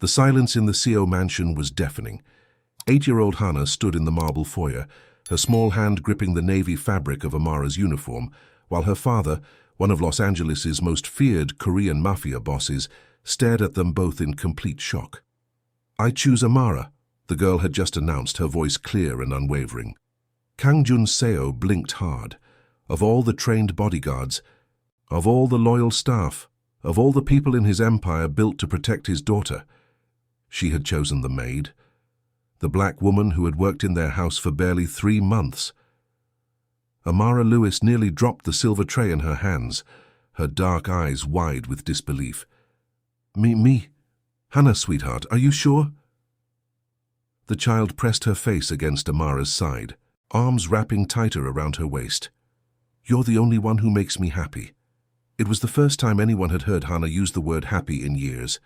The silence in the CO mansion was deafening. 8-year-old Hana stood in the marble foyer, her small hand gripping the navy fabric of Amara's uniform, while her father, one of Los Angeles's most feared Korean Mafia bosses, stared at them both in complete shock. "I choose Amara," the girl had just announced, her voice clear and unwavering. Kang Jun-seo blinked hard. Of all the trained bodyguards, of all the loyal staff, of all the people in his empire built to protect his daughter, she had chosen the maid, the black woman who had worked in their house for barely 3 months. Amara Lewis nearly dropped the silver tray in her hands, her dark eyes wide with disbelief. Me? Hana, sweetheart, are you sure?" The child pressed her face against Amara's side, arms wrapping tighter around her waist. "You're the only one who makes me happy." It was the first time anyone had heard Hana use the word happy in years.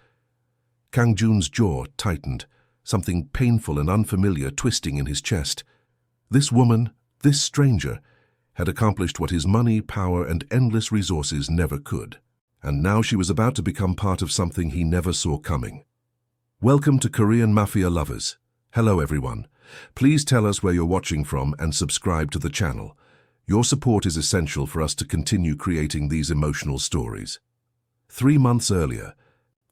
Kang Jun's jaw tightened, something painful and unfamiliar twisting in his chest. This woman, this stranger, had accomplished what his money, power, and endless resources never could. And now she was about to become part of something he never saw coming. Welcome to Korean Mafia Lovers. Hello everyone. Please tell us where you're watching from and subscribe to the channel. Your support is essential for us to continue creating these emotional stories. 3 months earlier,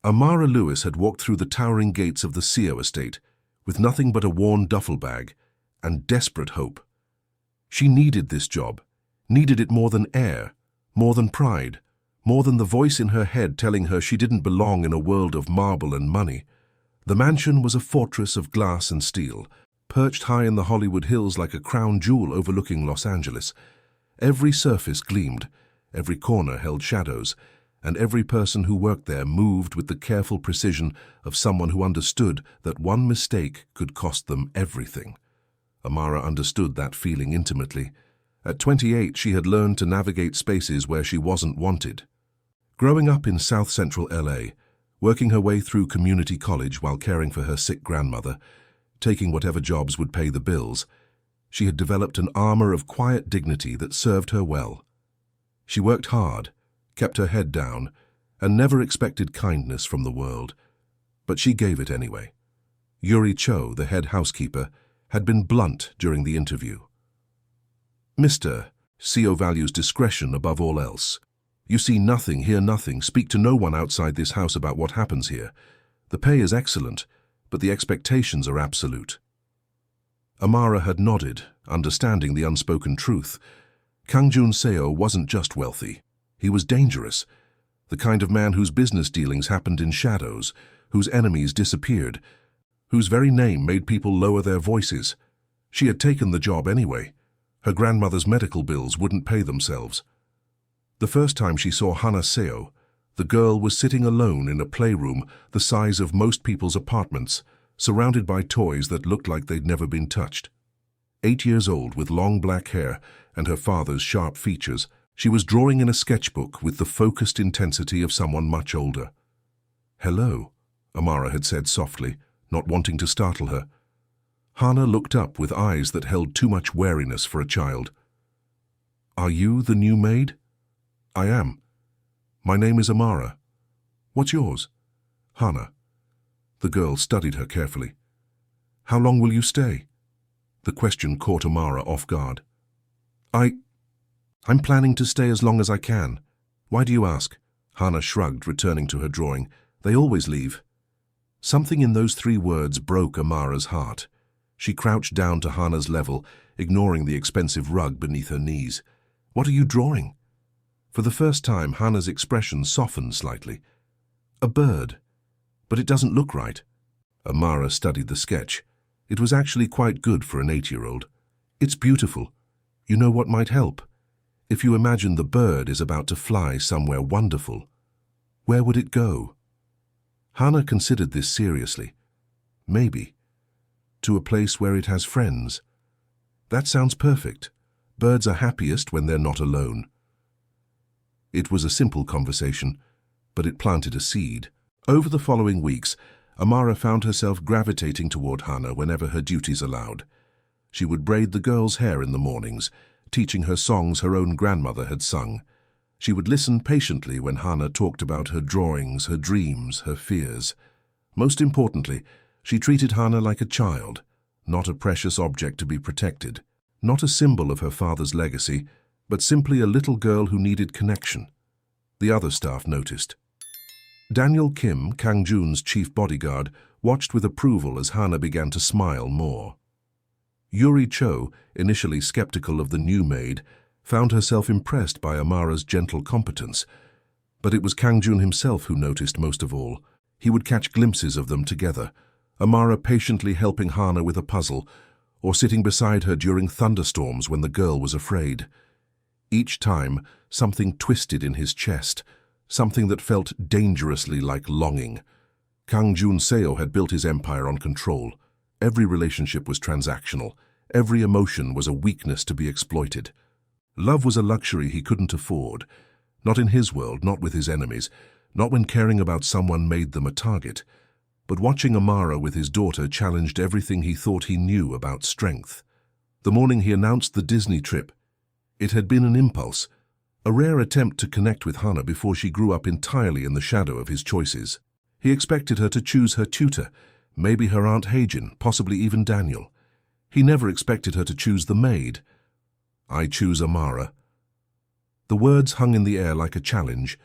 Amara Lewis had walked through the towering gates of the CO estate with nothing but a worn duffel bag and desperate hope. She needed this job, needed it more than air, more than pride, more than the voice in her head telling her she didn't belong in a world of marble and money. The mansion was a fortress of glass and steel, perched high in the Hollywood Hills like a crown jewel overlooking Los Angeles. Every surface gleamed, every corner held shadows, and every person who worked there moved with the careful precision of someone who understood that one mistake could cost them everything. Amara understood that feeling intimately. At 28, she had learned to navigate spaces where she wasn't wanted. Growing up in South Central LA, working her way through community college while caring for her sick grandmother, taking whatever jobs would pay the bills, she had developed an armor of quiet dignity that served her well. She worked hard, kept her head down, and never expected kindness from the world. But she gave it anyway. Yuri Cho, the head housekeeper, had been blunt during the interview. "Mr. CO values discretion above all else. You see nothing, hear nothing, speak to no one outside this house about what happens here. The pay is excellent, but the expectations are absolute." Amara had nodded, understanding the unspoken truth. Kang Jun-seo wasn't just wealthy. He was dangerous, the kind of man whose business dealings happened in shadows, whose enemies disappeared, whose very name made people lower their voices. She had taken the job anyway. Her grandmother's medical bills wouldn't pay themselves. The first time she saw Hana Seo, the girl was sitting alone in a playroom the size of most people's apartments, surrounded by toys that looked like they'd never been touched. 8 years old, with long black hair and her father's sharp features, she was drawing in a sketchbook with the focused intensity of someone much older. "Hello," Amara had said softly, not wanting to startle her. Hana looked up with eyes that held too much wariness for a child. "Are you the new maid?" "I am. My name is Amara. What's yours?" "Hana." The girl studied her carefully. "How long will you stay?" The question caught Amara off guard. I'm planning to stay as long as I can. Why do you ask?" Hana shrugged, returning to her drawing. "They always leave." Something in those 3 words broke Amara's heart. She crouched down to Hana's level, ignoring the expensive rug beneath her knees. "What are you drawing?" For the first time, Hana's expression softened slightly. "A bird. But it doesn't look right." Amara studied the sketch. It was actually quite good for an 8-year-old. "It's beautiful. You know what might help? If you imagine the bird is about to fly somewhere wonderful, where would it go?" Hana considered this seriously. "Maybe. To a place where it has friends." "That sounds perfect. Birds are happiest when they're not alone." It was a simple conversation, but it planted a seed. Over the following weeks, Amara found herself gravitating toward Hana whenever her duties allowed. She would braid the girl's hair in the mornings, teaching her songs her own grandmother had sung. She would listen patiently when Hana talked about her drawings, her dreams, her fears. Most importantly, she treated Hana like a child, not a precious object to be protected, not a symbol of her father's legacy, but simply a little girl who needed connection. The other staff noticed. Daniel Kim, Kang Jun's chief bodyguard, watched with approval as Hana began to smile more. Yuri Cho, initially skeptical of the new maid, found herself impressed by Amara's gentle competence. But it was Kang Jun himself who noticed most of all. He would catch glimpses of them together, Amara patiently helping Hana with a puzzle, or sitting beside her during thunderstorms when the girl was afraid. Each time, something twisted in his chest, something that felt dangerously like longing. Kang Jun Seo had built his empire on control. Every relationship was transactional. Every emotion was a weakness to be exploited. Love was a luxury he couldn't afford. Not in his world, not with his enemies, not when caring about someone made them a target. But watching Amara with his daughter challenged everything he thought he knew about strength. The morning he announced the Disney trip, it had been an impulse, a rare attempt to connect with Hana before she grew up entirely in the shadow of his choices. He expected her to choose her tutor, maybe her Aunt Heijin, possibly even Daniel. He never expected her to choose the maid. "I choose Amara." The words hung in the air like a challenge.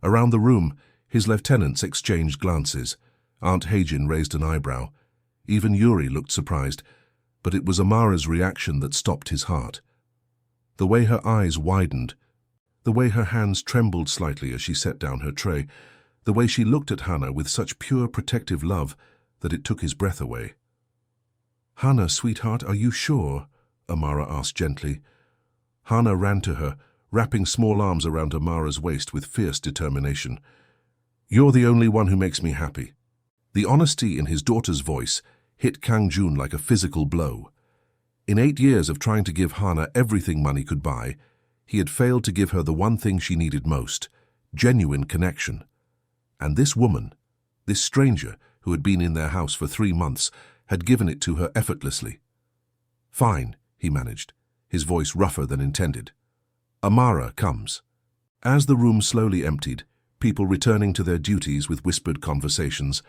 Around the room, his lieutenants exchanged glances. Aunt Heijin raised an eyebrow. Even Yuri looked surprised, but it was Amara's reaction that stopped his heart. The way her eyes widened, the way her hands trembled slightly as she set down her tray, the way she looked at Hana with such pure protective love that it took his breath away. "Hana, sweetheart, are you sure?" Amara asked gently. Hana ran to her, wrapping small arms around Amara's waist with fierce determination. "You're the only one who makes me happy." The honesty in his daughter's voice hit Kang Jun like a physical blow. In 8 years of trying to give Hana everything money could buy, he had failed to give her the one thing she needed most, genuine connection. And this woman, this stranger who had been in their house for 3 months, had given it to her effortlessly. "Fine," he managed, his voice rougher than intended. "Amara comes." As the room slowly emptied, people returning to their duties with whispered conversations,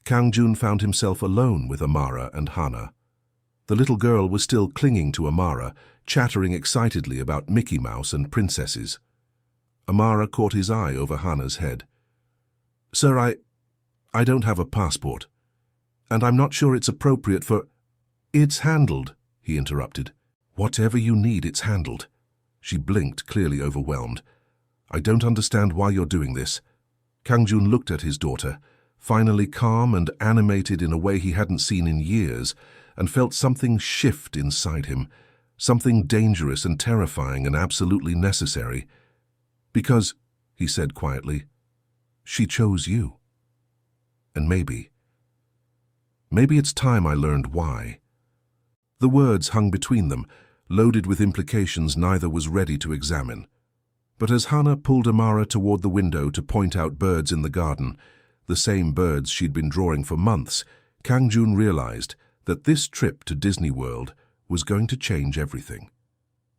Kang Jun found himself alone with Amara and Hana. The little girl was still clinging to Amara, chattering excitedly about Mickey Mouse and princesses. Amara caught his eye over Hana's head. "Sir, I don't have a passport, and I'm not sure it's appropriate for—" "It's handled," he interrupted. "Whatever you need, it's handled." She blinked, clearly overwhelmed. "I don't understand why you're doing this." Kang Jun looked at his daughter, finally calm and animated in a way he hadn't seen in years, and felt something shift inside him, something dangerous and terrifying and absolutely necessary. "Because," he said quietly, "she chose you. And maybe it's time I learned why." The words hung between them, loaded with implications neither was ready to examine. But as Hana pulled Amara toward the window to point out birds in the garden, the same birds she'd been drawing for months, Kang Jun realized that this trip to Disney World was going to change everything.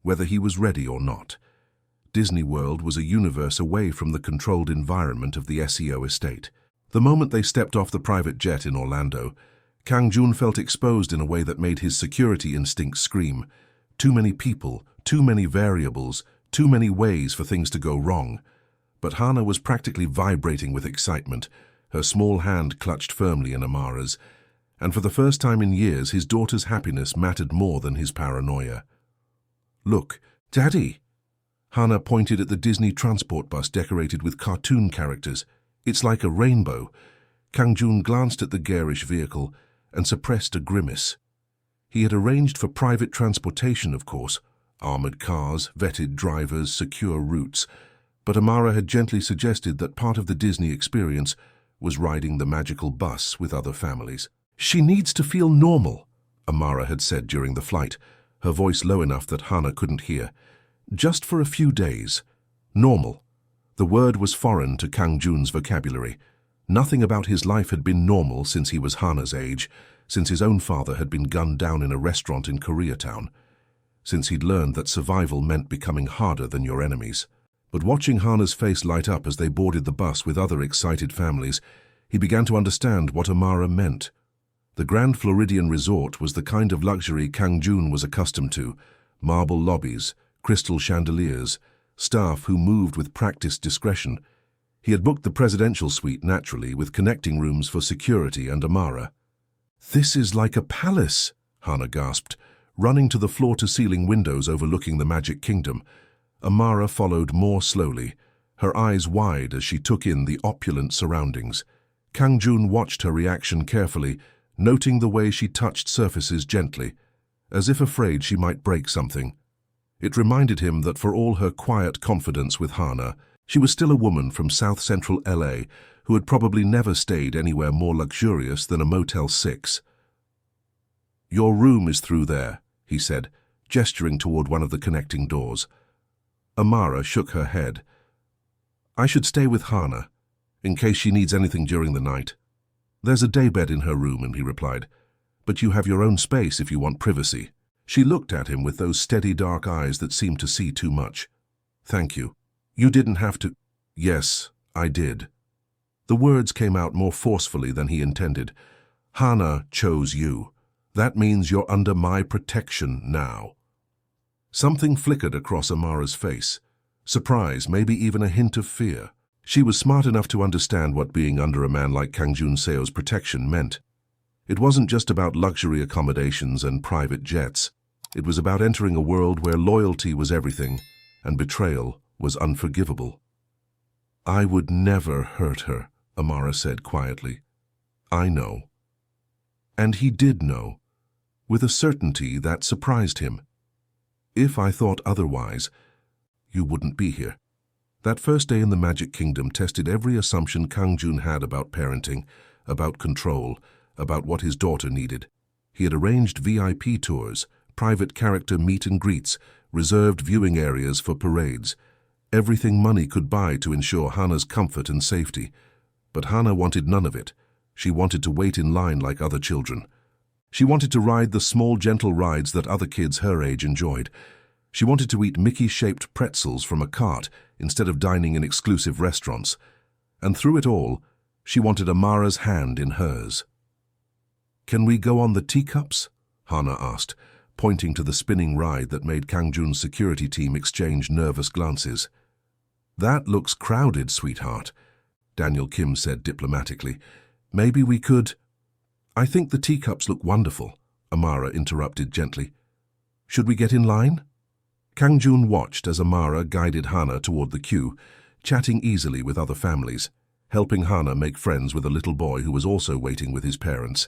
Whether he was ready or not, Disney World was a universe away from the controlled environment of the SEO estate. The moment they stepped off the private jet in Orlando, Kang Jun felt exposed in a way that made his security instincts scream. Too many people, too many variables, too many ways for things to go wrong. But Hana was practically vibrating with excitement, her small hand clutched firmly in Amara's, and for the first time in years his daughter's happiness mattered more than his paranoia. "Look, Daddy!" Hana pointed at the Disney transport bus decorated with cartoon characters. "It's like a rainbow." Kang Jun glanced at the garish vehicle and suppressed a grimace. He had arranged for private transportation, of course, armored cars, vetted drivers, secure routes, but Amara had gently suggested that part of the Disney experience was riding the magical bus with other families. "She needs to feel normal," Amara had said during the flight, her voice low enough that Hana couldn't hear. "Just for a few days. Normal." The word was foreign to Kang Jun's vocabulary. Nothing about his life had been normal since he was Hana's age, since his own father had been gunned down in a restaurant in Koreatown, since he'd learned that survival meant becoming harder than your enemies. But watching Hana's face light up as they boarded the bus with other excited families, He began to understand what Amara meant. The Grand Floridian Resort was the kind of luxury Kang Jun was accustomed to: marble lobbies, crystal chandeliers, staff who moved with practiced discretion. He had booked the presidential suite naturally, with connecting rooms for security and Amara. "This is like a palace," Hana gasped, running to the floor-to-ceiling windows overlooking the Magic Kingdom. Amara followed more slowly, her eyes wide as she took in the opulent surroundings. Kang Jun watched her reaction carefully, noting the way she touched surfaces gently, as if afraid she might break something. It reminded him that for all her quiet confidence with Hana, she was still a woman from South-Central LA who had probably never stayed anywhere more luxurious than a Motel 6. "Your room is through there," he said, gesturing toward one of the connecting doors. Amara shook her head. "I should stay with Hana, in case she needs anything during the night. There's a daybed in her room," he replied, "but you have your own space if you want privacy." She looked at him with those steady dark eyes that seemed to see too much. "Thank you. You didn't have to—" "Yes, I did." The words came out more forcefully than he intended. "Hana chose you. That means you're under my protection now." Something flickered across Amara's face. Surprise, maybe even a hint of fear. She was smart enough to understand what being under a man like Kang Jun Seo's protection meant. It wasn't just about luxury accommodations and private jets. It was about entering a world where loyalty was everything and betrayal was unforgivable. "I would never hurt her," Amara said quietly. "I know." And he did know, with a certainty that surprised him. "If I thought otherwise, you wouldn't be here." That first day in the Magic Kingdom tested every assumption Kang Jun had about parenting, about control, about what his daughter needed. He had arranged VIP tours, private character meet and greets, reserved viewing areas for parades, everything money could buy to ensure Hana's comfort and safety. But Hana wanted none of it. She wanted to wait in line like other children. She wanted to ride the small, gentle rides that other kids her age enjoyed. She wanted to eat Mickey-shaped pretzels from a cart instead of dining in exclusive restaurants. And through it all, she wanted Amara's hand in hers. "Can we go on the teacups?" Hana asked, pointing to the spinning ride that made Kang Jun's security team exchange nervous glances. "That looks crowded, sweetheart," Daniel Kim said diplomatically. "Maybe we could—" "I think the teacups look wonderful," Amara interrupted gently. "Should we get in line?" Kang Jun watched as Amara guided Hana toward the queue, chatting easily with other families, helping Hana make friends with a little boy who was also waiting with his parents.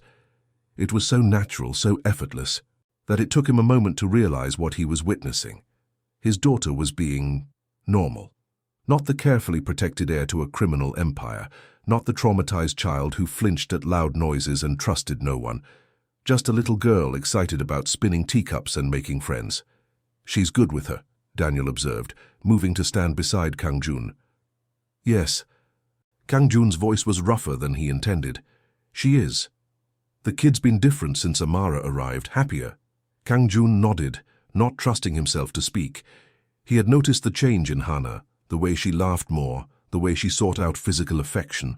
It was so natural, so effortless, that it took him a moment to realize what he was witnessing. His daughter was being normal. Not the carefully protected heir to a criminal empire, not the traumatized child who flinched at loud noises and trusted no one. Just a little girl excited about spinning teacups and making friends. "She's good with her," Daniel observed, moving to stand beside Kang Jun. "Yes." Kang Jun's voice was rougher than he intended. "She is. The kid's been different since Amara arrived, happier." Kang Jun nodded, not trusting himself to speak. He had noticed the change in Hana, the way she laughed more, the way she sought out physical affection,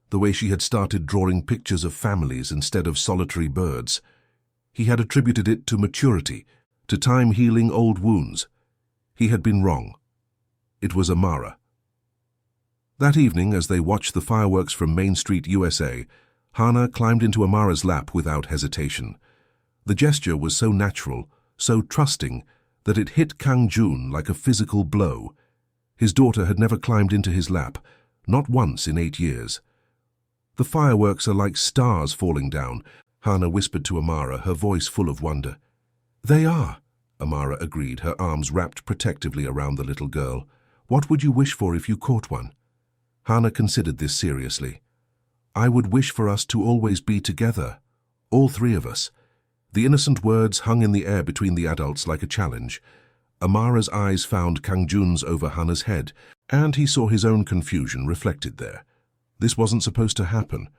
the way she had started drawing pictures of families instead of solitary birds. He had attributed it to maturity, to time healing old wounds. He had been wrong. It was Amara. That evening, as they watched the fireworks from Main Street, USA, Hana climbed into Amara's lap without hesitation. The gesture was so natural, so trusting, that it hit Kang Jun like a physical blow. His daughter had never climbed into his lap, not once in 8 years. "The fireworks are like stars falling down," Hana whispered to Amara, her voice full of wonder. "They are," Amara agreed, her arms wrapped protectively around the little girl. "What would you wish for if you caught one?" Hana considered this seriously. "I would wish for us to always be together, all three of us." The innocent words hung in the air between the adults like a challenge. Amara's eyes found Kang Jun's over Hana's head, and he saw his own confusion reflected there. This wasn't supposed to happen.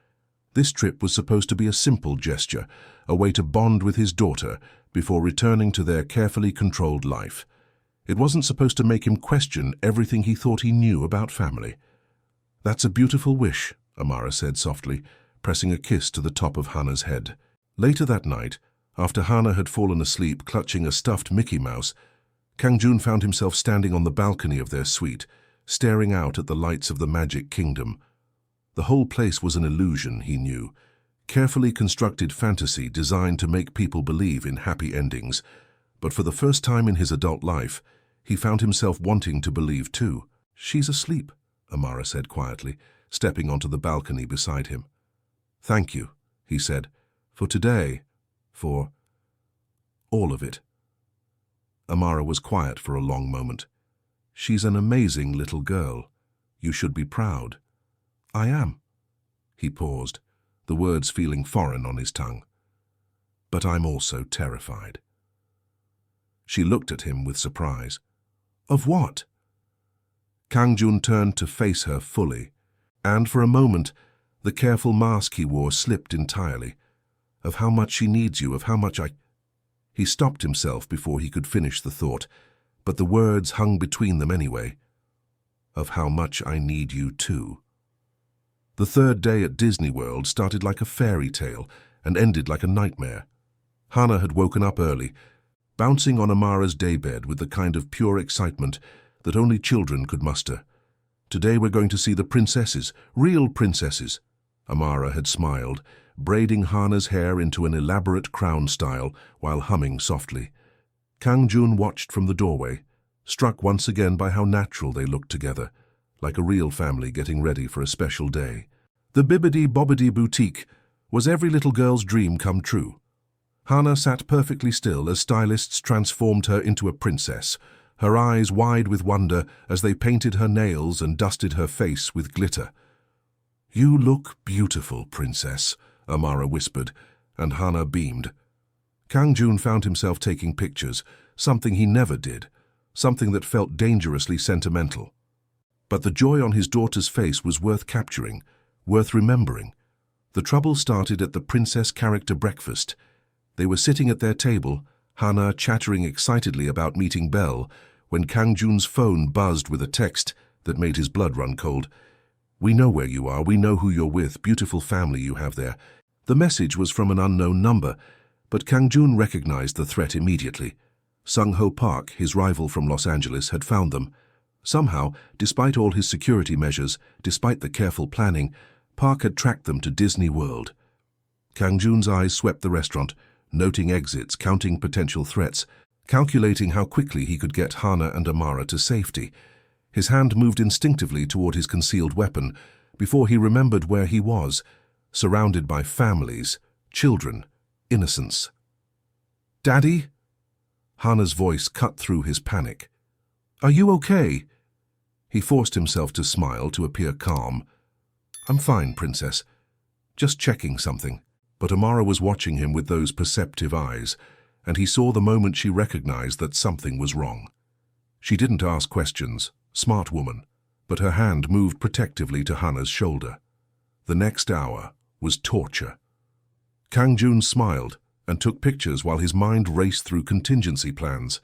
This trip was supposed to be a simple gesture, a way to bond with his daughter before returning to their carefully controlled life. It wasn't supposed to make him question everything he thought he knew about family. "That's a beautiful wish," Amara said softly, pressing a kiss to the top of Hannah's head. Later that night, after Hannah had fallen asleep clutching a stuffed Mickey Mouse, Kang-jun found himself standing on the balcony of their suite, staring out at the lights of the Magic Kingdom. The whole place was an illusion, he knew, carefully constructed fantasy designed to make people believe in happy endings. But for the first time in his adult life, he found himself wanting to believe too. "She's asleep," Amara said quietly, stepping onto the balcony beside him. "Thank you," he said, "for today, for all of it." Amara was quiet for a long moment. "She's an amazing little girl. You should be proud." "I am." He paused, the words feeling foreign on his tongue. "But I'm also terrified." She looked at him with surprise. "Of what?" Kang-jun turned to face her fully, and for a moment, the careful mask he wore slipped entirely. "Of how much she needs you, of how much I—" He stopped himself before he could finish the thought, but the words hung between them anyway. "Of how much I need you too." The third day at Disney World started like a fairy tale and ended like a nightmare. Hannah had woken up early, bouncing on Amara's daybed with the kind of pure excitement that only children could muster. "Today we're going to see the princesses, real princesses." Amara had smiled, braiding Hannah's hair into an elaborate crown style while humming softly. Kang-jun watched from the doorway, struck once again by how natural they looked together, like a real family getting ready for a special day. The Bibbidi-Bobbidi boutique was every little girl's dream come true. Hannah sat perfectly still as stylists transformed her into a princess, her eyes wide with wonder as they painted her nails and dusted her face with glitter. "You look beautiful, princess," Amara whispered, and Hannah beamed. Kang-jun found himself taking pictures, something he never did, something that felt dangerously sentimental. But the joy on his daughter's face was worth capturing, worth remembering. The trouble started at the princess character breakfast. They were sitting at their table, Hannah chattering excitedly about meeting Belle, when Kang-jun's phone buzzed with a text that made his blood run cold. "We know where you are, we know who you're with, beautiful family you have there." The message was from an unknown number, but Kang-jun recognized the threat immediately. Sung-ho Park, his rival from Los Angeles, had found them. Somehow, despite all his security measures, despite the careful planning, Park had tracked them to Disney World. Kang-jun's eyes swept the restaurant, noting exits, counting potential threats, calculating how quickly he could get Hannah and Amara to safety. His hand moved instinctively toward his concealed weapon before he remembered where he was, surrounded by families, children, innocence. "Daddy?" Hannah's voice cut through his panic. "Are you okay?" He forced himself to smile, to appear calm. "I'm fine, princess. Just checking something." But Amara was watching him with those perceptive eyes, and he saw the moment she recognized that something was wrong. She didn't ask questions, smart woman, but her hand moved protectively to Hannah's shoulder. The next hour was torture. Kang-jun smiled and took pictures while his mind raced through contingency plans.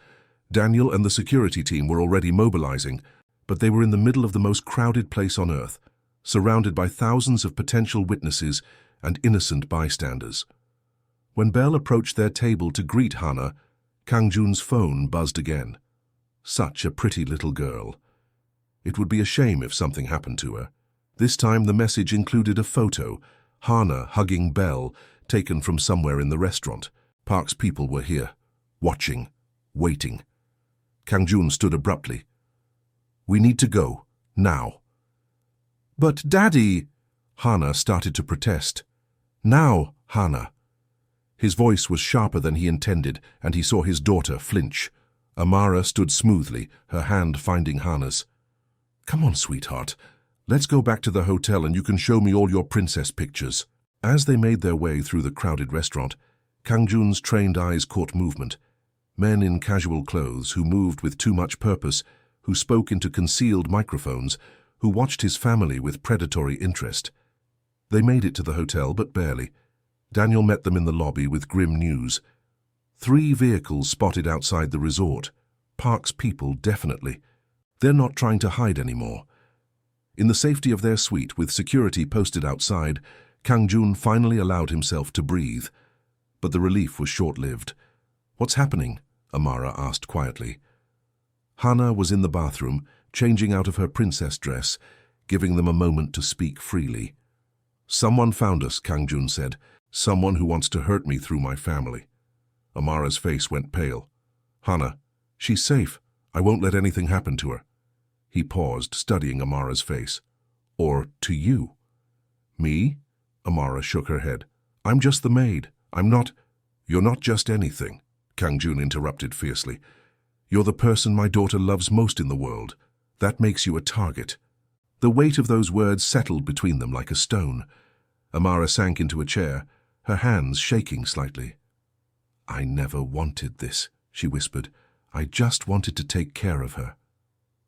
Daniel and the security team were already mobilizing, but they were in the middle of the most crowded place on Earth, surrounded by thousands of potential witnesses and innocent bystanders. When Belle approached their table to greet Hannah, Kang-jun's phone buzzed again. Such a pretty little girl. It would be a shame if something happened to her. This time the message included a photo, Hannah hugging Belle, taken from somewhere in the restaurant. Park's people were here, watching, waiting. Kang-jun stood abruptly. "We need to go, now." "But Daddy!" Hannah started to protest. "Now, Hannah." His voice was sharper than he intended, and he saw his daughter flinch. Amara stood smoothly, her hand finding Hannah's. "Come on, sweetheart. Let's go back to the hotel and you can show me all your princess pictures." As they made their way through the crowded restaurant, Kang-jun's trained eyes caught movement. Men in casual clothes who moved with too much purpose, who spoke into concealed microphones, who watched his family with predatory interest. They made it to the hotel, but barely. Daniel met them in the lobby with grim news. 3 vehicles spotted outside the resort. Park's people, definitely. They're not trying to hide anymore. In the safety of their suite, with security posted outside, Kang Jun finally allowed himself to breathe. But the relief was short-lived. "What's happening?" Amara asked quietly. Hana was in the bathroom, changing out of her princess dress, giving them a moment to speak freely. "Someone found us," Kang Jun said. "Someone who wants to hurt me through my family." Amara's face went pale. "Hana, she's safe. I won't let anything happen to her." He paused, studying Amara's face. "Or to you." "Me?" Amara shook her head. "I'm just the maid. I'm not—" "You're not just anything," Kang Jun interrupted fiercely. "You're the person my daughter loves most in the world. That makes you a target." The weight of those words settled between them like a stone. Amara sank into a chair, her hands shaking slightly. "I never wanted this," she whispered. "I just wanted to take care of her."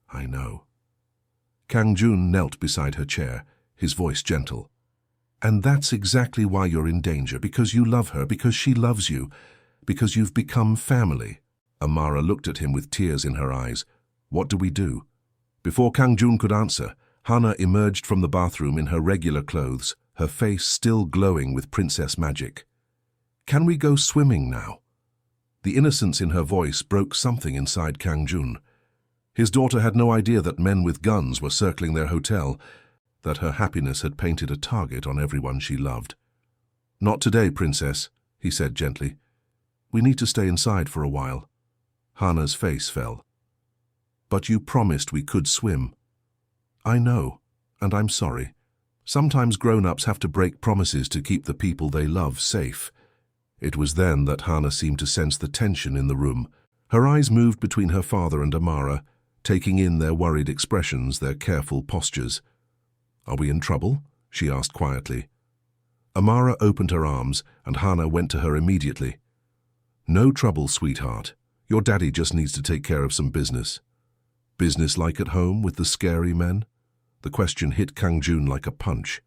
"I know." Kang Jun knelt beside her chair, his voice gentle. "And that's exactly why you're in danger, because you love her, because she loves you, because you've become family." Amara looked at him with tears in her eyes. "What do we do?" Before Kang Jun could answer, Hana emerged from the bathroom in her regular clothes, her face still glowing with princess magic. "Can we go swimming now?" The innocence in her voice broke something inside Kang Jun. His daughter had no idea that men with guns were circling their hotel, that her happiness had painted a target on everyone she loved. "Not today, princess," he said gently. "We need to stay inside for a while." Hana's face fell. "But you promised we could swim." "I know, and I'm sorry. Sometimes grown-ups have to break promises to keep the people they love safe." It was then that Hana seemed to sense the tension in the room. Her eyes moved between her father and Amara, taking in their worried expressions, their careful postures. "Are we in trouble?" she asked quietly. Amara opened her arms, and Hana went to her immediately. "No trouble, sweetheart. Your daddy just needs to take care of some business." "Business like at home with the scary men?" The question hit Kang Jun like a punch.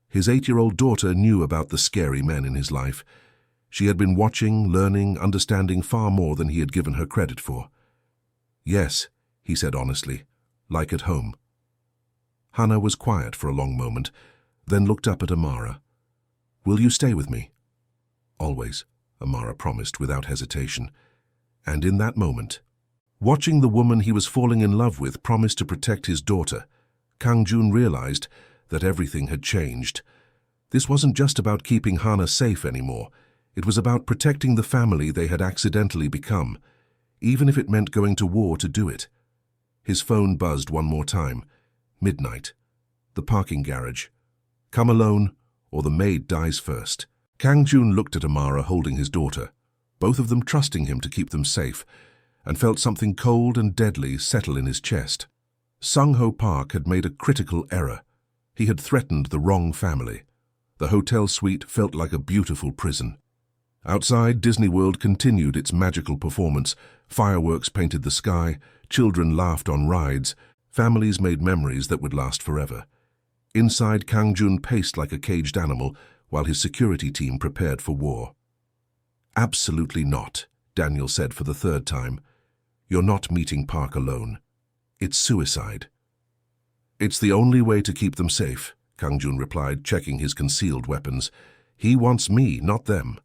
His 8-year-old daughter knew about the scary men in his life. She had been watching, learning, understanding far more than he had given her credit for. "Yes," he said honestly, "like at home." Hana was quiet for a long moment, then looked up at Amara. "Will you stay with me?" "Always," Amara promised without hesitation. And in that moment, watching the woman he was falling in love with promise to protect his daughter, Kang Jun realized that everything had changed. This wasn't just about keeping Hana safe anymore. It was about protecting the family they had accidentally become, even if it meant going to war to do it. His phone buzzed one more time. Midnight. The parking garage. "Come alone, or the maid dies first." Kang Jun looked at Amara holding his daughter, both of them trusting him to keep them safe, and felt something cold and deadly settle in his chest. Sung-Ho Park had made a critical error. He had threatened the wrong family. The hotel suite felt like a beautiful prison. Outside, Disney World continued its magical performance. Fireworks painted the sky, children laughed on rides, families made memories that would last forever. Inside, Kang Jun paced like a caged animal while his security team prepared for war. "Absolutely not," Daniel said for the 3rd time. "You're not meeting Park alone. It's suicide." "It's the only way to keep them safe," Kang Jun replied, checking his concealed weapons. "He wants me, not them."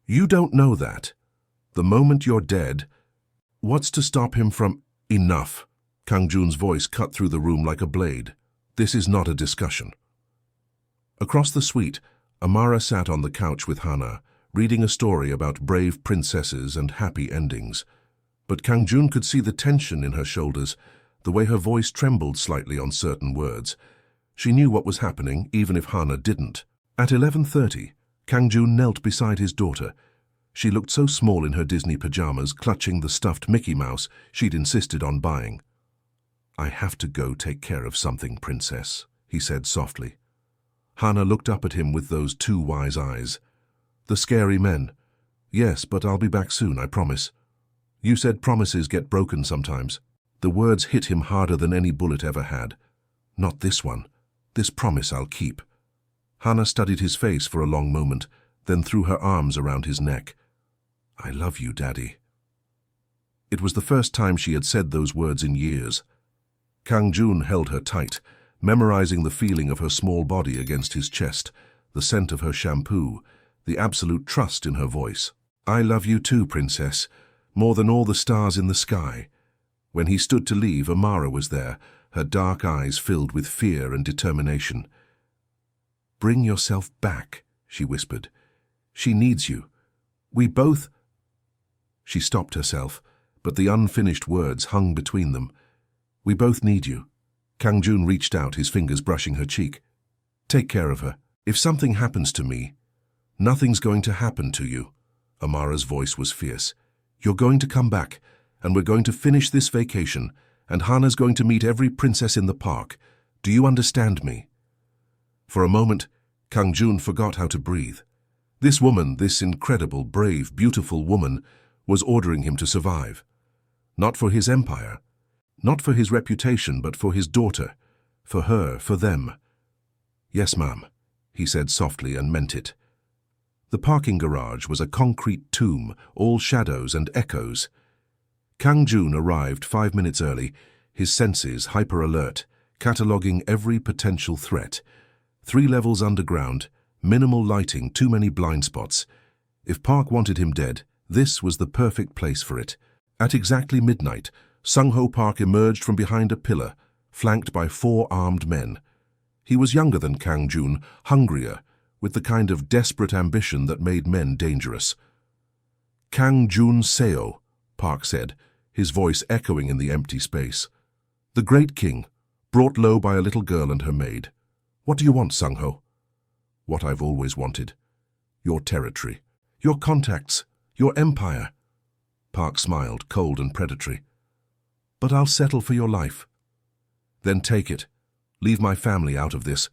"You don't know that. The moment you're dead, what's to stop him from—" "Enough." Kang Jun's voice cut through the room like a blade. "This is not a discussion." Across the suite, Amara sat on the couch with Hana, reading a story about brave princesses and happy endings. But Kang Jun could see the tension in her shoulders, the way her voice trembled slightly on certain words. She knew what was happening, even if Hana didn't. At 11:30, Kang Jun knelt beside his daughter. She looked so small in her Disney pajamas, clutching the stuffed Mickey Mouse she'd insisted on buying. "I have to go take care of something, princess," he said softly. Hana looked up at him with those 2 wise eyes. "The scary men." "Yes, but I'll be back soon, I promise." "You said promises get broken sometimes." The words hit him harder than any bullet ever had. "Not this one. This promise I'll keep." Hana studied his face for a long moment, then threw her arms around his neck. "I love you, Daddy." It was the first time she had said those words in years. Kang Jun held her tight, memorizing the feeling of her small body against his chest, the scent of her shampoo, the absolute trust in her voice. "I love you too, princess, more than all the stars in the sky." When he stood to leave, Amara was there, her dark eyes filled with fear and determination. "Bring yourself back," she whispered. "She needs you. We both—" She stopped herself, but the unfinished words hung between them. "We both need you." Kang Jun reached out, his fingers brushing her cheek. "Take care of her. If something happens to me, nothing's going to happen to you." Amara's voice was fierce. "You're going to come back, and we're going to finish this vacation, and Hana's going to meet every princess in the park. Do you understand me?" For a moment, Kang Jun forgot how to breathe. This woman, this incredible, brave, beautiful woman, was ordering him to survive. Not for his empire, not for his reputation, but for his daughter, for her, for them. "Yes, ma'am," he said softly and meant it. The parking garage was a concrete tomb, all shadows and echoes. Kang Jun arrived 5 minutes early, his senses hyper-alert, cataloguing every potential threat. 3 levels underground, minimal lighting, too many blind spots. If Park wanted him dead, this was the perfect place for it. At exactly midnight, Sung-ho Park emerged from behind a pillar, flanked by 4 armed men. He was younger than Kang Jun, hungrier, with the kind of desperate ambition that made men dangerous. "Kang Jun Seo," Park said, his voice echoing in the empty space. "The great king, brought low by a little girl and her maid. What do you want, Sung-ho?" "What I've always wanted. Your territory, your contacts, your empire." Park smiled, cold and predatory. "But I'll settle for your life." "Then take it. Leave my family out of this."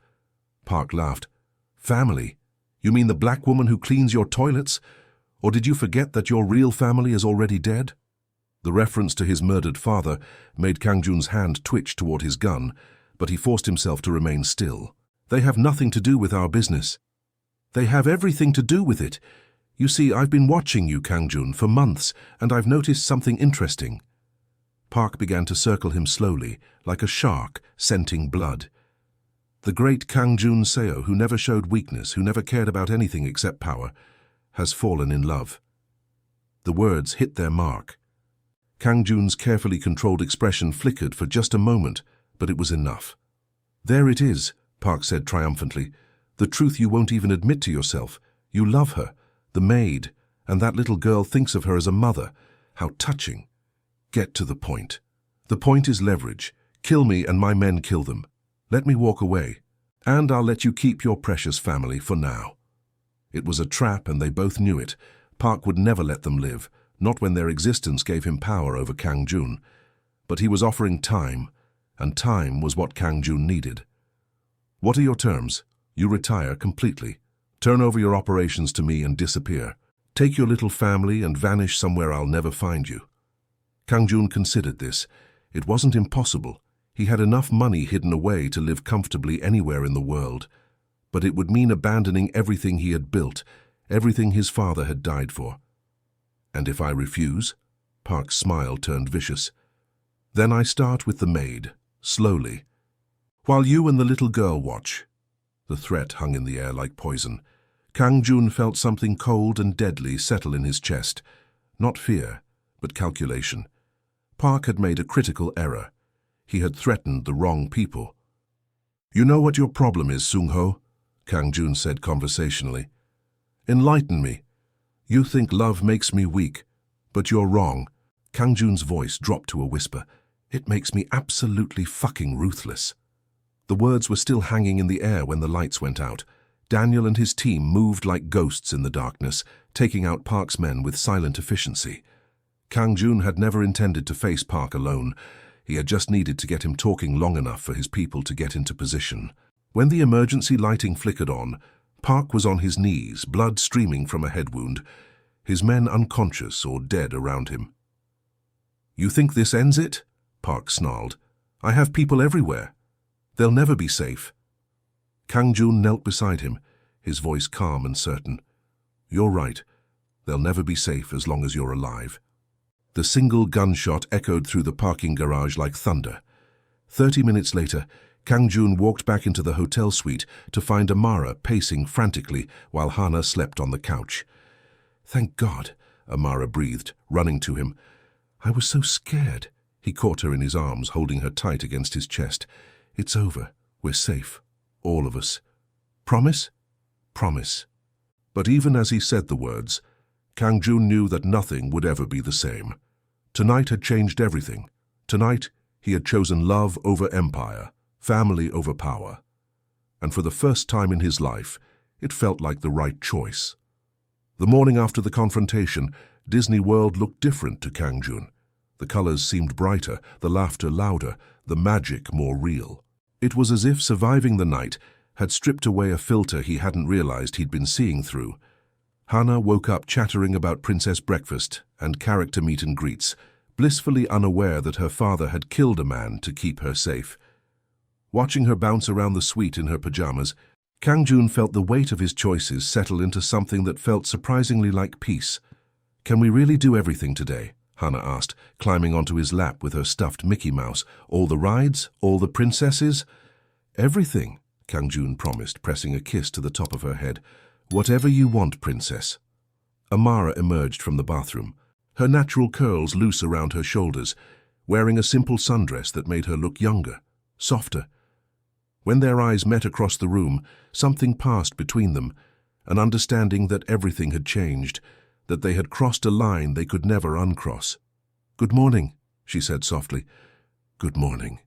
Park laughed. "Family? You mean the black woman who cleans your toilets? Or did you forget that your real family is already dead?" The reference to his murdered father made Kang Jun's hand twitch toward his gun, but he forced himself to remain still. "They have nothing to do with our business." "They have everything to do with it. You see, I've been watching you, Kang Jun, for months, and I've noticed something interesting." Park began to circle him slowly, like a shark scenting blood. "The great Kang Jun Seo, who never showed weakness, who never cared about anything except power, has fallen in love." The words hit their mark. Kang Jun's carefully controlled expression flickered for just a moment, but it was enough. "There it is," Park said triumphantly. "The truth you won't even admit to yourself. You love her, the maid, and that little girl thinks of her as a mother. How touching. Get to the point. The point is leverage. Kill me and my men kill them. Let me walk away, and I'll let you keep your precious family for now." It was a trap, and they both knew it. Park would never let them live, not when their existence gave him power over Kang Jun. But he was offering time, and time was what Kang Jun needed. "What are your terms? You retire completely. Turn over your operations to me and disappear. Take your little family and vanish somewhere I'll never find you." Kang Jun considered this. It wasn't impossible. He had enough money hidden away to live comfortably anywhere in the world. But it would mean abandoning everything he had built, everything his father had died for. "And if I refuse?" Park's smile turned vicious. "Then I start with the maid, slowly. While you and the little girl watch." The threat hung in the air like poison. Kang Jun felt something cold and deadly settle in his chest. Not fear, but calculation. Park had made a critical error. He had threatened the wrong people. "You know what your problem is, Sung-ho," Kang Jun said conversationally. "Enlighten me. You think love makes me weak, but you're wrong." Kang Jun's voice dropped to a whisper. "It makes me absolutely fucking ruthless." The words were still hanging in the air when the lights went out. Daniel and his team moved like ghosts in the darkness, taking out Park's men with silent efficiency. Kang Jun had never intended to face Park alone. He had just needed to get him talking long enough for his people to get into position. When the emergency lighting flickered on, Park was on his knees, blood streaming from a head wound, his men unconscious or dead around him. "You think this ends it?" Park snarled. "I have people everywhere. They'll never be safe." Kang Jun knelt beside him, his voice calm and certain. "You're right. They'll never be safe as long as you're alive." The single gunshot echoed through the parking garage like thunder. 30 minutes later, Kang-jun walked back into the hotel suite to find Amara pacing frantically while Hana slept on the couch. "Thank God," Amara breathed, running to him. "I was so scared." He caught her in his arms, holding her tight against his chest. "It's over. We're safe. All of us. Promise?" "Promise." But even as he said the words, Kang-jun knew that nothing would ever be the same. Tonight had changed everything. Tonight, he had chosen love over empire, family over power. And for the first time in his life, it felt like the right choice. The morning after the confrontation, Disney World looked different to Kang-jun. The colors seemed brighter, the laughter louder, the magic more real. It was as if surviving the night had stripped away a filter he hadn't realized he'd been seeing through. Hana woke up chattering about princess breakfast and character meet and greets, blissfully unaware that her father had killed a man to keep her safe. Watching her bounce around the suite in her pajamas, Kang-jun felt the weight of his choices settle into something that felt surprisingly like peace. "Can we really do everything today?" Hana asked, climbing onto his lap with her stuffed Mickey Mouse. "All the rides? All the princesses?" "Everything," Kang-jun promised, pressing a kiss to the top of her head. "Whatever you want, princess." Amara emerged from the bathroom, her natural curls loose around her shoulders, wearing a simple sundress that made her look younger, softer. When their eyes met across the room, something passed between them, an understanding that everything had changed, that they had crossed a line they could never uncross. "Good morning," she said softly. "Good morning."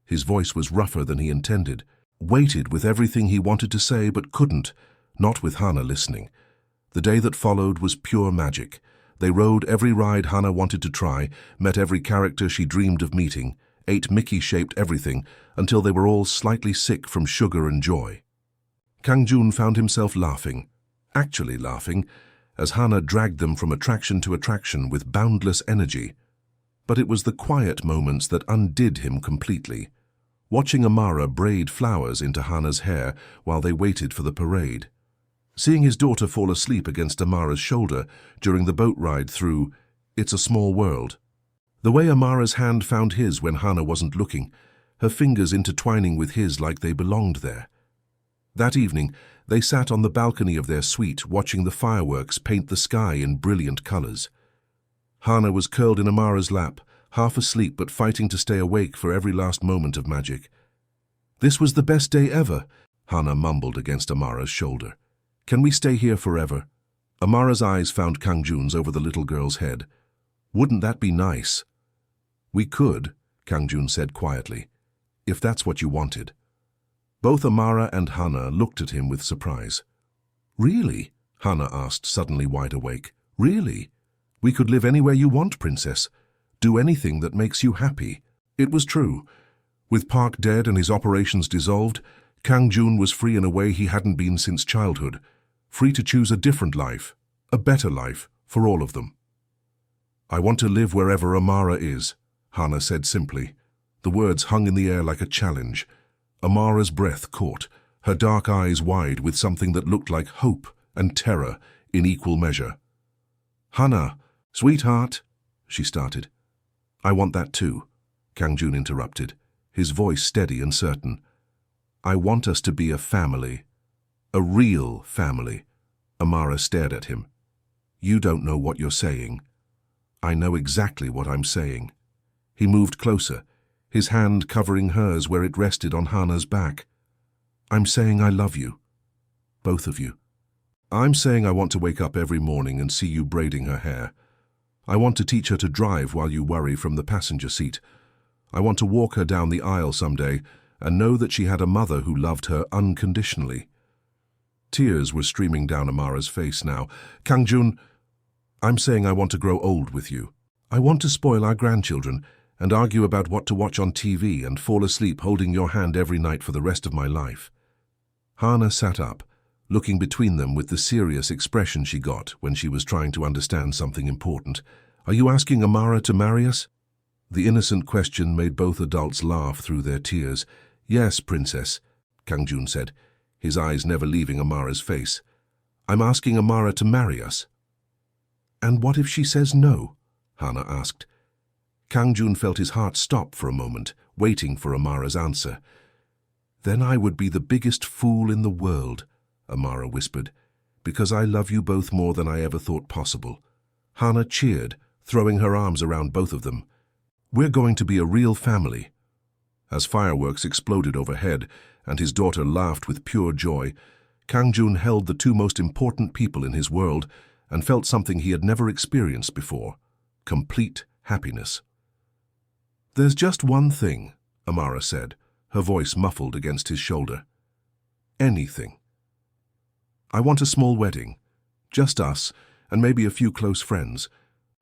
His voice was rougher than he intended, weighted with everything he wanted to say but couldn't, not with Hana listening. The day that followed was pure magic. They rode every ride Hana wanted to try, met every character she dreamed of meeting, ate Mickey-shaped everything until they were all slightly sick from sugar and joy. Kang-jun found himself laughing, actually laughing, as Hana dragged them from attraction to attraction with boundless energy. But it was the quiet moments that undid him completely. Watching Amara braid flowers into Hana's hair while they waited for the parade. Seeing his daughter fall asleep against Amara's shoulder during the boat ride through It's a Small World. The way Amara's hand found his when Hana wasn't looking, her fingers intertwining with his like they belonged there. That evening, they sat on the balcony of their suite watching the fireworks paint the sky in brilliant colors. Hana was curled in Amara's lap, half asleep but fighting to stay awake for every last moment of magic. "This was the best day ever," Hana mumbled against Amara's shoulder. "Can we stay here forever?" Amara's eyes found Kang-jun's over the little girl's head. "Wouldn't that be nice?" "We could," Kang-jun said quietly, "if that's what you wanted." Both Amara and Hana looked at him with surprise. "Really?" Hana asked, suddenly wide awake. "Really? We could live anywhere you want, princess. Do anything that makes you happy." It was true. With Park dead and his operations dissolved, Kang-jun was free in a way he hadn't been since childhood, free to choose a different life, a better life, for all of them. "I want to live wherever Amara is," Hana said simply. The words hung in the air like a challenge. Amara's breath caught, her dark eyes wide with something that looked like hope and terror in equal measure. "Hana, sweetheart," she started. "I want that too," Kang-jun interrupted, his voice steady and certain. "I want us to be a family. A real family." Amara stared at him. "You don't know what you're saying." "I know exactly what I'm saying." He moved closer, his hand covering hers where it rested on Hana's back. "I'm saying I love you. Both of you. I'm saying I want to wake up every morning and see you braiding her hair. I want to teach her to drive while you worry from the passenger seat. I want to walk her down the aisle someday and know that she had a mother who loved her unconditionally." Tears were streaming down Amara's face now. "Kang-jun, I'm saying I want to grow old with you. I want to spoil our grandchildren and argue about what to watch on TV and fall asleep holding your hand every night for the rest of my life." Hana sat up, looking between them with the serious expression she got when she was trying to understand something important. "Are you asking Amara to marry us?" The innocent question made both adults laugh through their tears. "Yes, princess," Kang-jun said, his eyes never leaving Amara's face. "I'm asking Amara to marry us." "And what if she says no?" Hana asked. Kang-jun felt his heart stop for a moment, waiting for Amara's answer. "Then I would be the biggest fool in the world," Amara whispered, "because I love you both more than I ever thought possible." Hana cheered, throwing her arms around both of them. "We're going to be a real family." As fireworks exploded overhead and his daughter laughed with pure joy, Kang-jun held the two most important people in his world and felt something he had never experienced before: complete happiness. "There's just one thing," Amara said, her voice muffled against his shoulder. "Anything. I want a small wedding, just us and maybe a few close friends.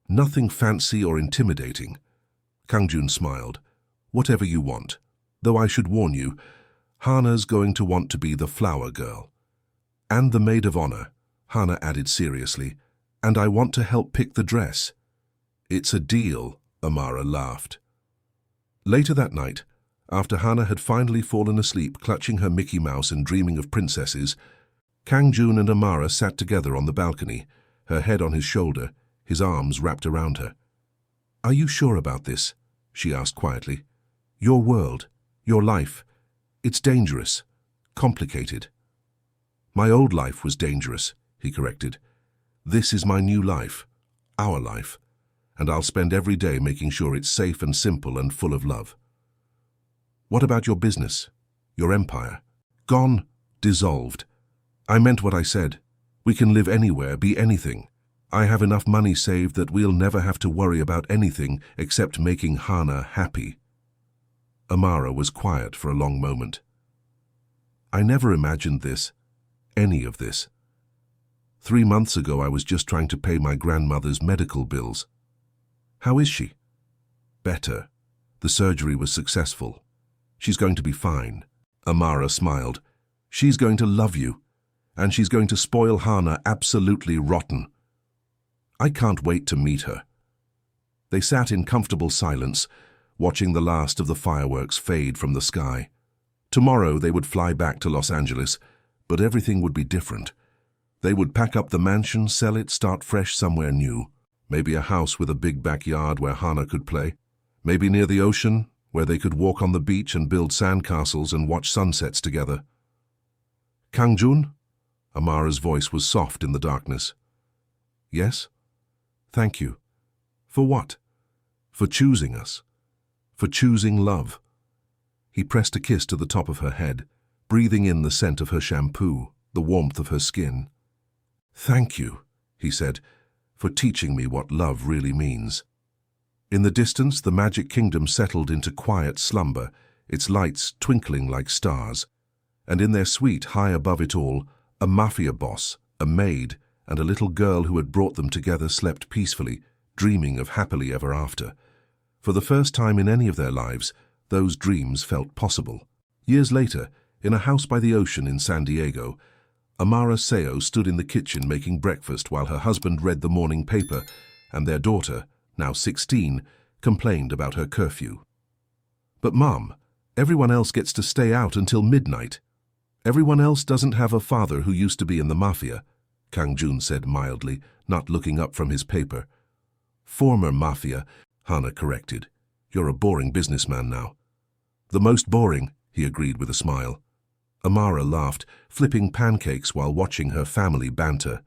Nothing fancy or intimidating." Kang-jun smiled. "Whatever you want. Though I should warn you, Hana's going to want to be the flower girl. And the maid of honor," Hana added seriously, "and I want to help pick the dress." "It's a deal," Amara laughed. Later that night, after Hana had finally fallen asleep clutching her Mickey Mouse and dreaming of princesses, Kang-jun and Amara sat together on the balcony, her head on his shoulder, his arms wrapped around her. "Are you sure about this?" she asked quietly. "Your world, your life, it's dangerous, complicated." "My old life was dangerous," he corrected. "This is my new life, our life, and I'll spend every day making sure it's safe and simple and full of love." "What about your business, your empire?" "Gone, dissolved. I meant what I said. We can live anywhere, be anything. I have enough money saved that we'll never have to worry about anything except making Hana happy." Amara was quiet for a long moment. "I never imagined this, any of this. 3 months ago I was just trying to pay my grandmother's medical bills." "How is she?" "Better. The surgery was successful. She's going to be fine." Amara smiled. "She's going to love you, and she's going to spoil Hana absolutely rotten. I can't wait to meet her." They sat in comfortable silence, watching the last of the fireworks fade from the sky. Tomorrow they would fly back to Los Angeles, but everything would be different. They would pack up the mansion, sell it, start fresh somewhere new. Maybe a house with a big backyard where Hana could play. Maybe near the ocean, where they could walk on the beach and build sandcastles and watch sunsets together. "Kang-jun?" Amara's voice was soft in the darkness. "Yes? Thank you. For what?" "For choosing us. For choosing love." He pressed a kiss to the top of her head, breathing in the scent of her shampoo, the warmth of her skin. "Thank you," he said, "for teaching me what love really means." In the distance, the magic kingdom settled into quiet slumber, its lights twinkling like stars. And in their suite, high above it all, a Mafia boss, a maid, and a little girl who had brought them together slept peacefully, dreaming of happily ever after. For the first time in any of their lives, those dreams felt possible. Years later, in a house by the ocean in San Diego, Amara Seo stood in the kitchen making breakfast while her husband read the morning paper, and their daughter, now 16, complained about her curfew. "But Mom, everyone else gets to stay out until midnight." "Everyone else doesn't have a father who used to be in the Mafia," Kang-jun said mildly, not looking up from his paper. "Former Mafia," Hana corrected. "You're a boring businessman now." "The most boring," he agreed with a smile. Amara laughed, flipping pancakes while watching her family banter.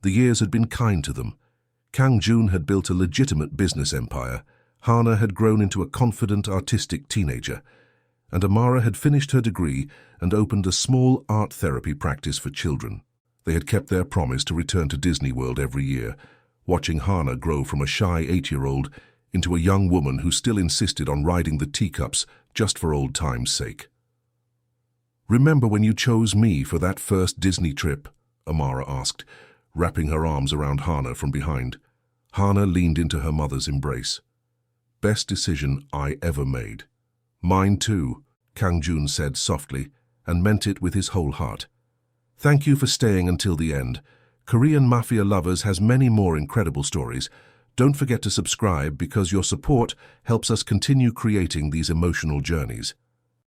The years had been kind to them. Kang-jun had built a legitimate business empire. Hana had grown into a confident, artistic teenager. And Amara had finished her degree and opened a small art therapy practice for children. They had kept their promise to return to Disney World every year, watching Hana grow from a shy 8-year-old into a young woman who still insisted on riding the teacups just for old time's sake. "Remember when you chose me for that first Disney trip?" Amara asked, wrapping her arms around Hana from behind. Hana leaned into her mother's embrace. "Best decision I ever made." "Mine too," Kang-jun said softly, and meant it with his whole heart. "Thank you for staying until the end. Korean Mafia Lovers has many more incredible stories. Don't forget to subscribe because your support helps us continue creating these emotional journeys."